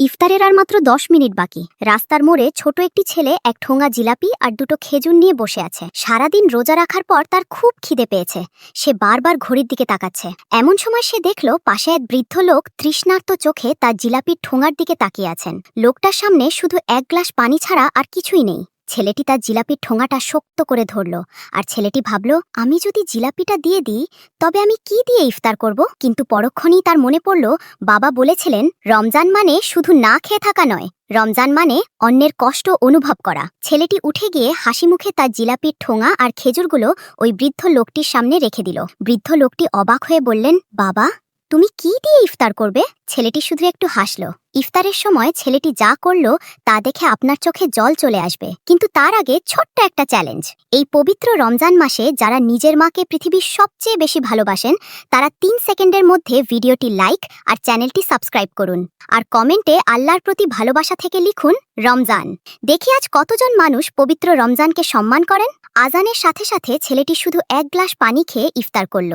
ইফতারের আর মাত্র ১০ মিনিট বাকি। রাস্তার মোড়ে ছোট একটি ছেলে এক ঠোঙা জিলাপি আর দুটো খেজুর নিয়ে বসে আছে। সারাদিন রোজা রাখার পর তার খুব খিদে পেয়েছে। সে বারবার ঘড়ির দিকে তাকাচ্ছে। এমন সময় সে দেখল পাশে এক বৃদ্ধ লোক তৃষ্ণার্ত চোখে তার জিলাপির ঠোঙার দিকে তাকিয়ে আছেন। লোকটার সামনে শুধু এক গ্লাস পানি ছাড়া আর কিছুই নেই। ছেলেটি তার জিলাপির ঠোঙাটা শক্ত করে ধরল, আর ছেলেটি ভাবল, আমি যদি জিলাপিটা দিয়ে দিই তবে আমি কি দিয়ে ইফতার করব। কিন্তু পরক্ষণেই তার মনে পড়ল, বাবা বলেছিলেন রমজান মানে শুধু না খেয়ে থাকা নয়, রমজান মানে অন্যের কষ্ট অনুভব করা। ছেলেটি উঠে গিয়ে হাসি মুখে তার জিলাপির ঠোঙা আর খেজুরগুলো ওই বৃদ্ধ লোকটির সামনে রেখে দিল। বৃদ্ধ লোকটি অবাক হয়ে বললেন, বাবা, তুমি কি দিয়ে ইফতার করবে? ছেলেটি শুধু একটু হাসল। ইফতারের সময় ছেলেটি যা করল তা দেখে আপনার চোখে জল চলে আসবে। কিন্তু তার আগে ছোট্ট একটা চ্যালেঞ্জ। এই পবিত্র রমজান মাসে যারা নিজের মাকে পৃথিবীর সবচেয়ে বেশি ভালোবাসেন তারা ৩ সেকেন্ডের মধ্যে ভিডিওটি লাইক আর চ্যানেলটি সাবস্ক্রাইব করুন। আর কমেন্টে আল্লাহর প্রতি ভালোবাসা থেকে লিখুন রমজান। দেখি আজ কতজন মানুষ পবিত্র রমজানকে সম্মান করেন। আজানের সাথে সাথে ছেলেটি শুধু এক গ্লাস পানি খেয়ে ইফতার করল।